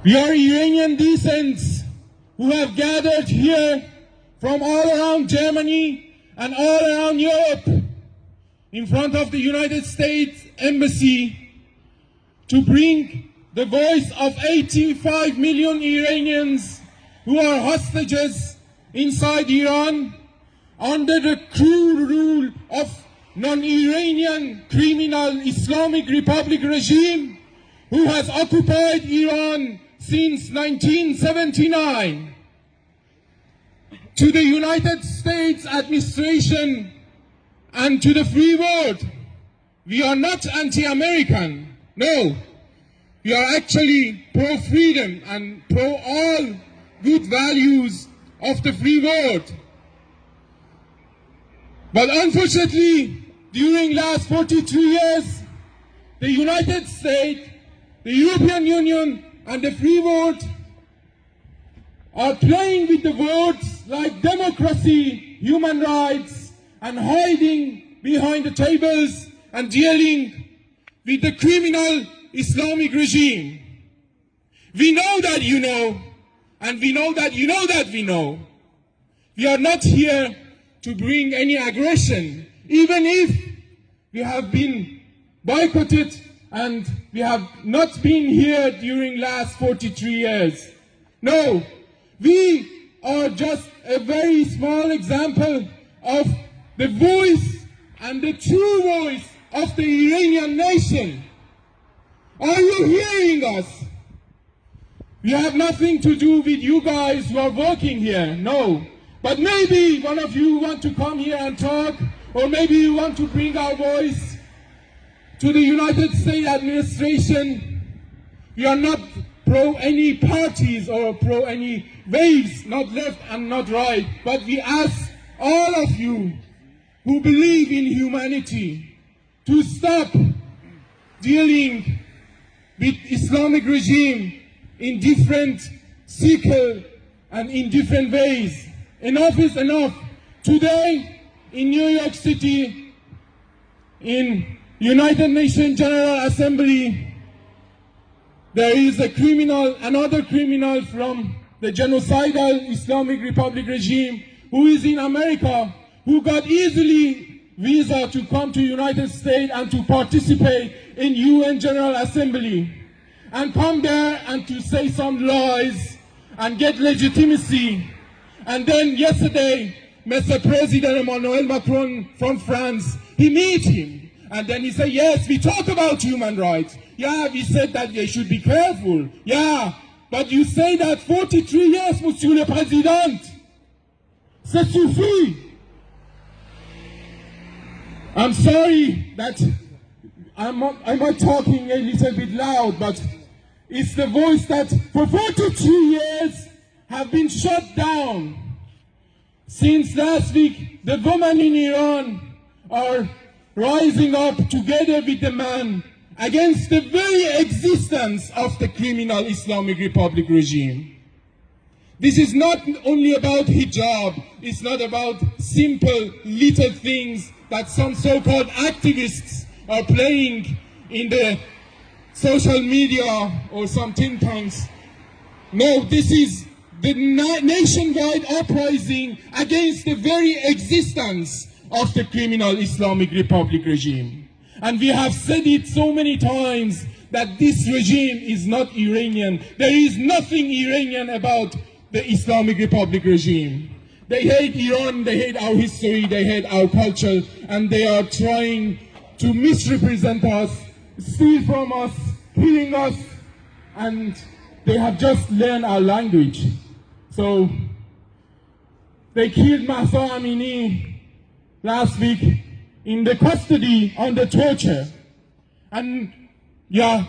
We are Iranian descents who have gathered here from all around Germany and all around Europe in front of the United States Embassy to bring the voice of 85 million Iranians who are hostages inside Iran under the cruel rule of non-Iranian criminal Islamic Republic regime who has occupied Iran since 1979. To the United States administration and to the free world, we are not anti-American. No, we are actually pro-freedom and pro-all good values of the free world. But unfortunately, during last 42 years, the United States, the European Union, and the free world are playing with the words like democracy, human rights, and hiding behind the tables and dealing with the criminal Islamic regime. We know that you know, and we know that you know that we know. We are not here to bring any aggression, even if we have been boycotted and we have not been here during last 43 years. No, we are just a very small example of the voice and the true voice of the Iranian nation. Are you hearing us? We have nothing to do with you guys who are working here, no. But maybe one of you want to come here and talk, or maybe you want to bring our voice to the United States administration. We are not pro any parties or pro any ways, not left and not right, but we ask all of you who believe in humanity to stop dealing with Islamic regime in different cycles and in different ways. Enough is enough. Today in New York City, in United Nations General Assembly, there is a criminal, another criminal from the genocidal Islamic Republic regime who is in America, who got easily visa to come to United States and to participate in UN General Assembly and come there and to say some lies and get legitimacy. And then yesterday, Mr. President Emmanuel Macron from France, he met him. And then he said, yes, we talk about human rights. Yeah, we said that they should be careful. Yeah, but you say that 43 years, Monsieur le Président. Ça suffit. I'm sorry that I'm talking a little bit loud, but it's the voice that for 42 years have been shut down. Since last week, the women in Iran are rising up together with the man against the very existence of the criminal Islamic Republic regime. This is not only about hijab, it's not about simple little things that some so-called activists are playing in the social media or some think tanks. No, this is the nationwide uprising against the very existence of the criminal Islamic Republic regime. And we have said it so many times that this regime is not Iranian. There is nothing Iranian about the Islamic Republic regime. They hate Iran, they hate our history, they hate our culture, and they are trying to misrepresent us, steal from us, killing us, and they have just learned our language. So they killed Mahsa Amini last week in the custody under torture. And yeah,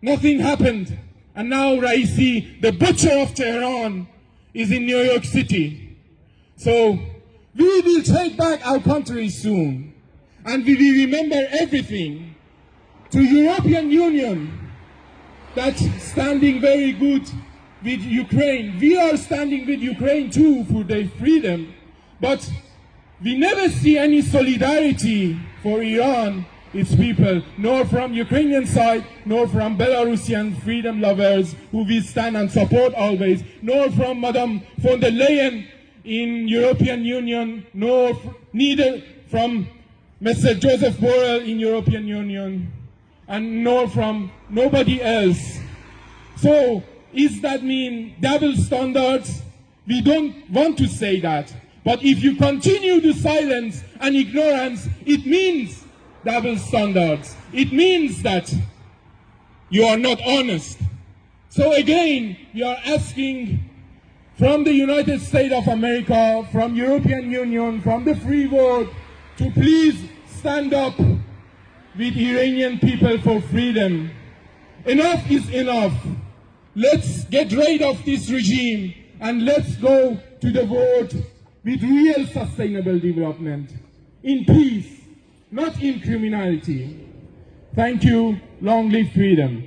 nothing happened. And now Raisi, the butcher of Tehran, is in New York City. So we will take back our country soon. And we will remember everything. To European Union, that's standing very good with Ukraine. We are standing with Ukraine too for their freedom. But we never see any solidarity for Iran its people, nor from Ukrainian side, nor from Belarusian freedom lovers who we stand and support always, nor from Madame von der Leyen in European Union, neither from Mr. Joseph Borrell in European Union, and nor from nobody else. So, does that mean double standards? We don't want to say that. But if you continue the silence and ignorance, it means double standards. It means that you are not honest. So again, we are asking from the United States of America, from European Union, from the free world, to please stand up with Iranian people for freedom. Enough is enough. Let's get rid of this regime and let's go to the vote with real sustainable development, in peace, not in criminality. Thank you. Long live freedom.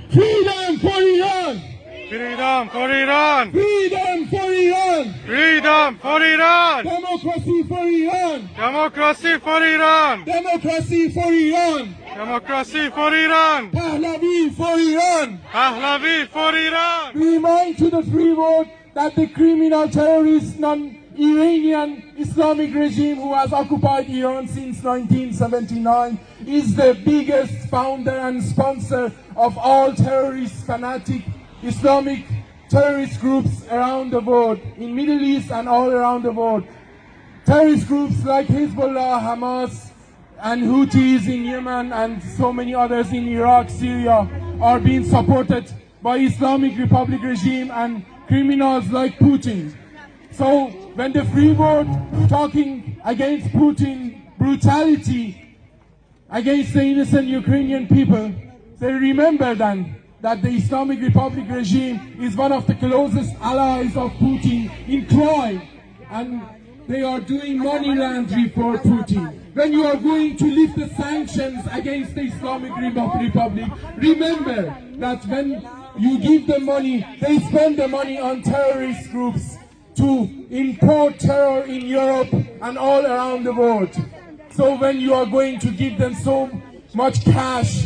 Freedom for Iran! Freedom for Iran! Freedom for Iran! Freedom for Iran! Democracy for Iran! Democracy for Iran! Democracy for Iran! Democracy for Iran! Pahlavi for Iran! Pahlavi for Iran! Remind to the free world that the criminal terrorist non-Iranian Islamic regime who has occupied Iran since 1979 is the biggest founder and sponsor of all terrorist fanatic Islamic terrorist groups around the world, in Middle East and all around the world. Terrorist groups like Hezbollah, Hamas, and Houthis in Yemen and so many others in Iraq, Syria are being supported by Islamic Republic regime and criminals like Putin. So when the free world talking against Putin brutality against the innocent Ukrainian people, they remember then that the Islamic Republic regime is one of the closest allies of Putin in crime, and they are doing money laundering for Putin. When you are going to lift the sanctions against the Islamic Republic, remember that when you give them money, they spend the money on terrorist groups to import terror in Europe and all around the world. So when you are going to give them so much cash,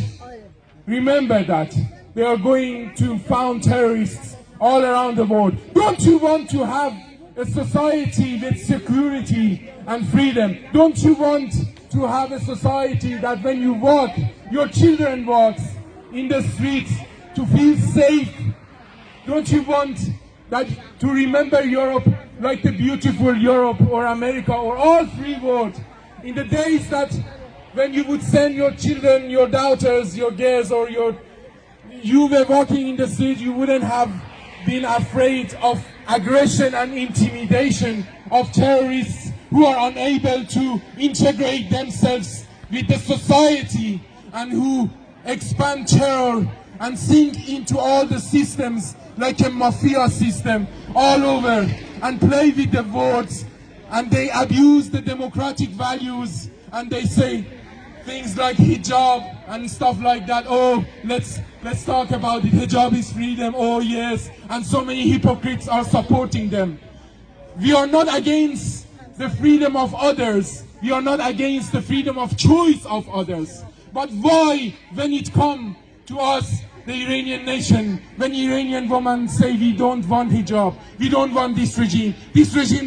remember that they are going to found terrorists all around the world. Don't you want to have a society with security and freedom? Don't you want to have a society that when you walk, your children walk in the streets to feel safe? Don't you want that to remember Europe like the beautiful Europe or America or all free world in the days that when you would send your children, your daughters, your girls, or you were walking in the street, you wouldn't have been afraid of aggression and intimidation of terrorists who are unable to integrate themselves with the society and who expand terror and sink into all the systems like a mafia system all over and play with the votes, and they abuse the democratic values and they say things like hijab and stuff like that. Oh, let's talk about it. Hijab is freedom. Oh yes, and so many hypocrites are supporting them. We are not against the freedom of others. We are not against the freedom of choice of others. But why, when it comes to us, the Iranian nation, when Iranian women say we don't want hijab, we don't want this regime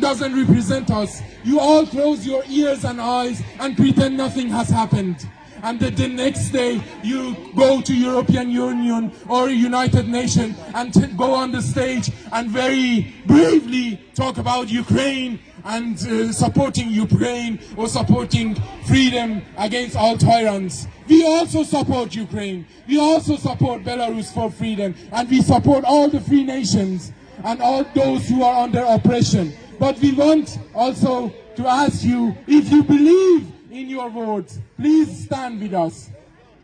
doesn't represent us, you all close your ears and eyes and pretend nothing has happened. And that the next day you go to European Union or United Nations and go on the stage and very bravely talk about Ukraine and supporting Ukraine or supporting freedom against all tyrants. We also support Ukraine. We also support Belarus for freedom, and we support all the free nations and all those who are under oppression. But we want also to ask you, if you believe in your words, please stand with us.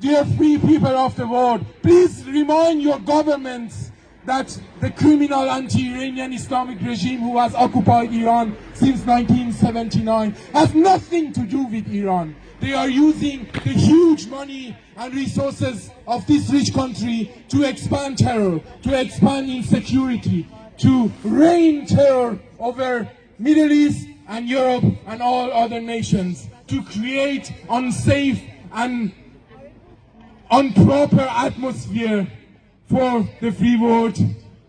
Dear free people of the world, please remind your governments that the criminal anti-Iranian Islamic regime who has occupied Iran since 1979 has nothing to do with Iran. They are using the huge money and resources of this rich country to expand terror, to expand insecurity, to rain terror over Middle East and Europe and all other nations to create unsafe and improper atmosphere for the free world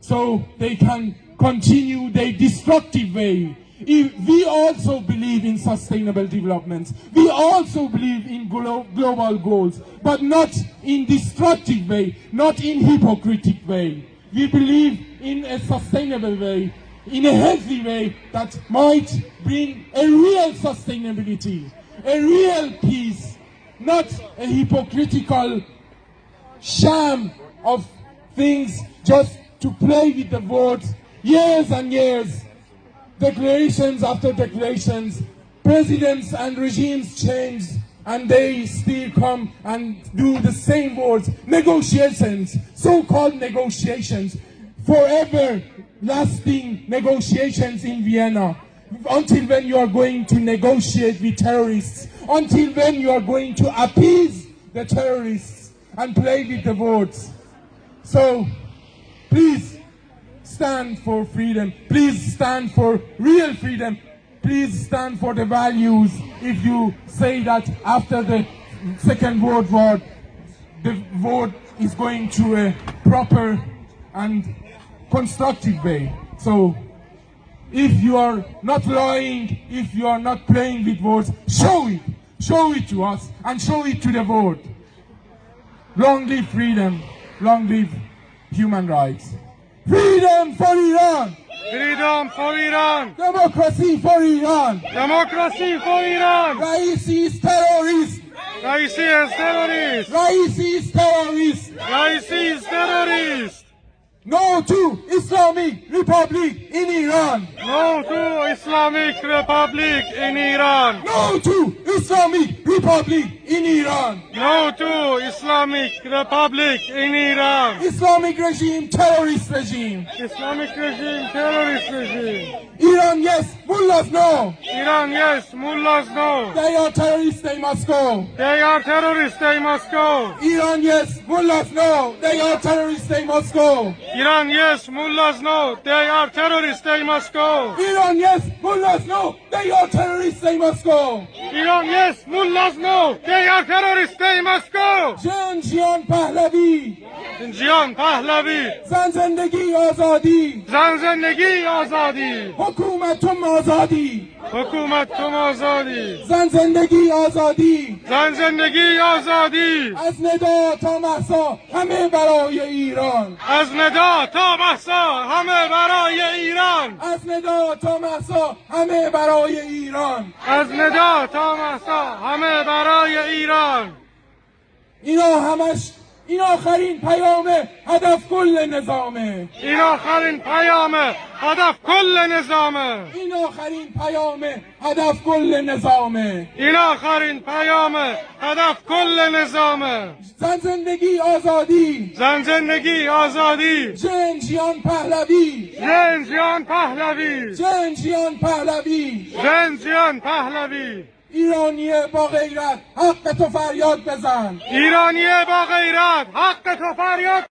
so they can continue their destructive way. We also believe in sustainable development. We also believe in global goals, but not in destructive way, not in hypocritic way. We believe in a sustainable way, in a healthy way that might bring a real sustainability, a real peace, not a hypocritical sham of things just to play with the words, years and years, declarations after declarations, presidents and regimes change, and they still come and do the same words, negotiations, so-called negotiations, forever lasting negotiations in Vienna. Until when you are going to negotiate with terrorists? Until when you are going to appease the terrorists and play with the words? So, please stand for freedom. Please stand for real freedom. Please stand for the values. If you say that after the Second World War, the world is going to a proper and constructive way. So, if you are not lying, if you are not playing with words, show it. Show it to us and show it to the world. Long live freedom. Long live human rights. Freedom for Iran! Freedom for Iran! Democracy for Iran! Democracy for Iran! Raisi is terrorist! Raisi is terrorist! Raisi is terrorist! Raisi is terrorist! No to Islamic Republic in Iran! No to Islamic Republic in Iran! No to Islamic Republic in Iran! No to Islamic Republic in Iran! Islamic regime, terrorist regime! Islamic regime, terrorist regime! Iran yes, mullahs no! Iran yes, mullahs no! They are terrorists, they must go! They are terrorists, they must go! Iran yes, mullahs no! They are terrorists, they must go! Iran yes, mullahs no! They are terrorists, they must go! Iran yes, mullahs no! They are terrorists, they must go! Iran yes, mullahs no! They are terrorists, they must go! Jian Pahlavi! Jian Pahlavi! Zan zandagi azadi! Zan zandagi azadi! Hukumatum azadi! Hukumatum azadi! Zan zandagi azadi! Zan zandagi azadi! Az nida ta mahsa hame baraye Iran! از ندا تا مهسا همه برای ایران از ندا تا محسا همه برای ایران از ندا تا مهسا همه برای ایران این آخرین پیام هدف کل نظامه این آخرین پیام هدف کل نظامه این آخرین پیام هدف کل نظامه این آخرین پیام هدف کل نظامه زن زندگی آزادی زن زندگی آزادی جن جیان پهلوی جن جیان پهلوی جن جیان پهلوی جن جیان پهلوی ایرانی با غیرت حق تو فریاد بزن ایرانی با غیرت حق تو فریاد